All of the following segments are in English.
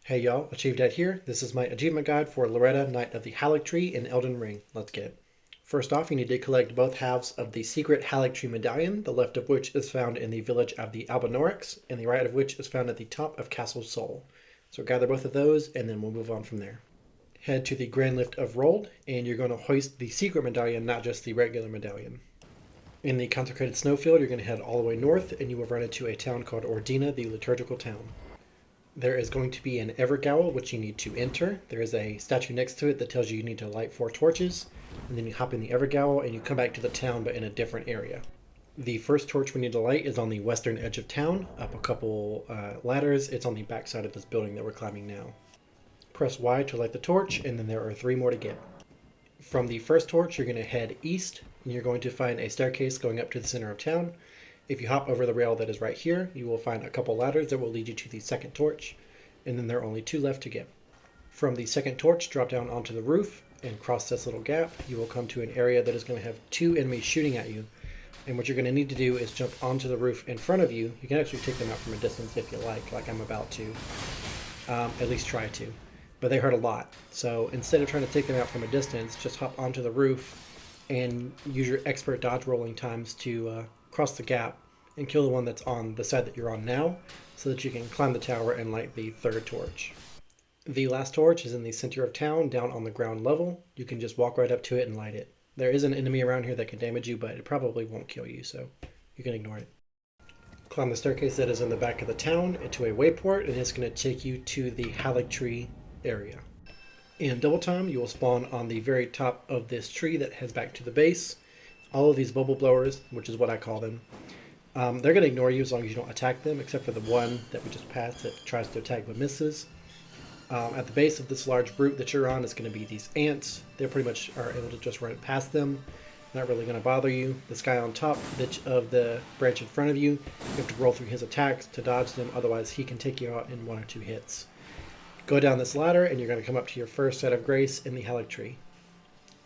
Hey y'all, Achieved Dad here. This is my achievement guide for Loretta, Knight of the Haligtree in Elden Ring. Let's get it. First off, you need to collect both halves of the secret Haligtree medallion, the left of which is found in the village of the Albinorix, and the right of which is found at the top of Castle Sol. So gather both of those, and then we'll move on from there. Head to the Grand Lift of Rold, and you're going to hoist the secret medallion, not just the regular medallion. In the consecrated snowfield, you're going to head all the way north, and you will run into a town called Ordina, the liturgical town. There is going to be an Evergaol, which you need to enter. There is a statue next to it that tells you need to light 4 torches, and then you hop in the Evergaol and you come back to the town, but in a different area. The first torch we need to light is on the western edge of town, up a couple ladders. It's on the back side of this building that we're climbing now. Press Y to light the torch, and then there are 3 more to get. From the first torch, you're going to head east, and you're going to find a staircase going up to the center of town. If you hop over the rail that is right here, you will find a couple ladders that will lead you to the second torch, and then there are only 2 left to get. From the second torch, drop down onto the roof and cross this little gap. You will come to an area that is going to have 2 enemies shooting at you, and what you're going to need to do is jump onto the roof in front of you. You can actually take them out from a distance if you like I'm about to. At least try to. But they hurt a lot, so instead of trying to take them out from a distance, just hop onto the roof and use your expert dodge rolling times to cross the gap and kill the one that's on the side that you're on now, so that you can climb the tower and light the third torch. The last torch is in the center of town, down on the ground level. You can just walk right up to it and light it. There is an enemy around here that can damage you, but it probably won't kill you, so you can ignore it. Climb the staircase that is in the back of the town into a wayport, and it's going to take you to the Haligtree area. In double time, you will spawn on the very top of this tree that heads back to the base. All of these bubble blowers, which is what I call them, they're going to ignore you as long as you don't attack them, except for the one that we just passed that tries to attack but misses. At the base of this large brute that you're on is going to be these ants. They pretty much are able to just run past them. Not really going to bother you. This guy on top of the branch in front of you, you have to roll through his attacks to dodge them, otherwise he can take you out in 1 or 2 hits. Go down this ladder and you're going to come up to your first set of grace in the Haligtree.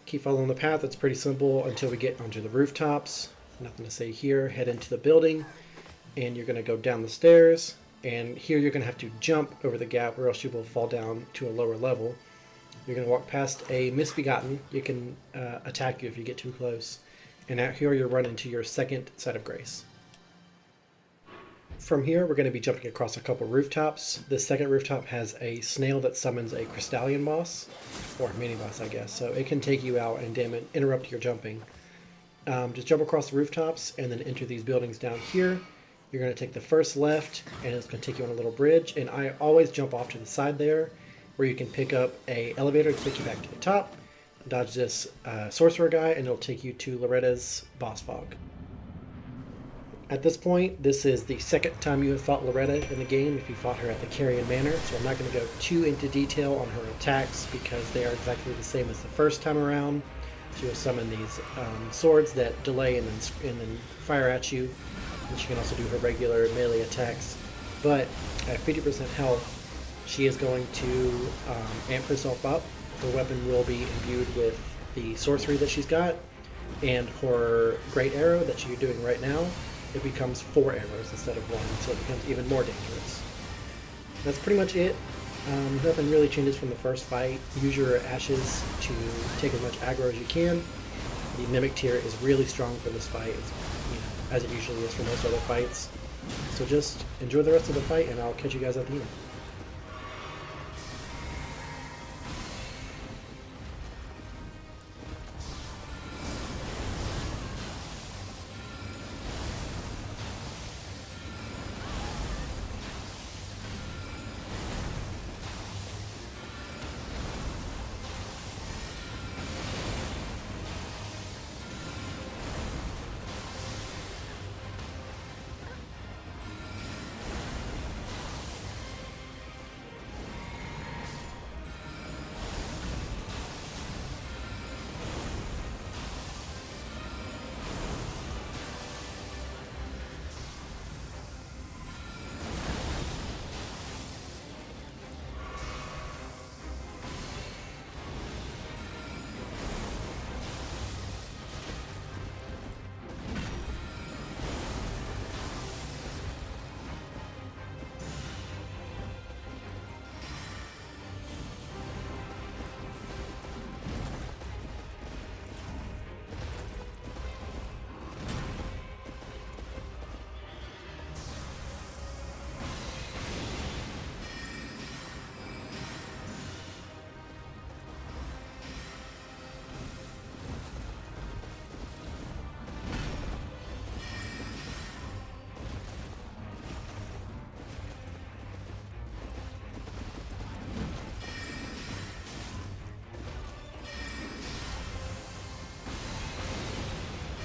Keep following the path. It's pretty simple until we get onto the rooftops. Nothing to say here. Head into the building and you're going to go down the stairs, and here you're going to have to jump over the gap or else you will fall down to a lower level. You're going to walk past a misbegotten. You can attack you if you get too close, and out here you'll run into your second set of grace. From here we're going to be jumping across a couple rooftops. This second rooftop has a snail that summons a Crystallian boss, or mini boss I guess, so it can take you out and interrupt your jumping. Just jump across the rooftops and then enter these buildings down here. You're going to take the first left and it's going to take you on a little bridge, and I always jump off to the side there where you can pick up a elevator to take you back to the top, dodge this sorcerer guy, and it'll take you to Loretta's boss fog. At this point, this is the second time you have fought Loretta in the game if you fought her at the Carrion Manor, so I'm not going to go too into detail on her attacks because they are exactly the same as the first time around. She will summon these swords that delay and then fire at you, and she can also do her regular melee attacks. But at 50% health, she is going to amp herself up. Her weapon will be imbued with the sorcery that she's got, and her great arrow that she's doing right now, it becomes 4 arrows instead of 1, so it becomes even more dangerous. That's pretty much it. Nothing really changes from the first fight. Use your ashes to take as much aggro as you can. The Mimic tier is really strong for this fight, as it usually is for most other fights. So just enjoy the rest of the fight, and I'll catch you guys at the end.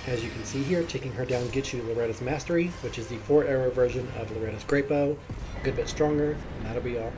As you can see here, taking her down gets you Loretta's Mastery, which is the 4-arrow version of Loretta's Great Bow. A good bit stronger, and that'll be all.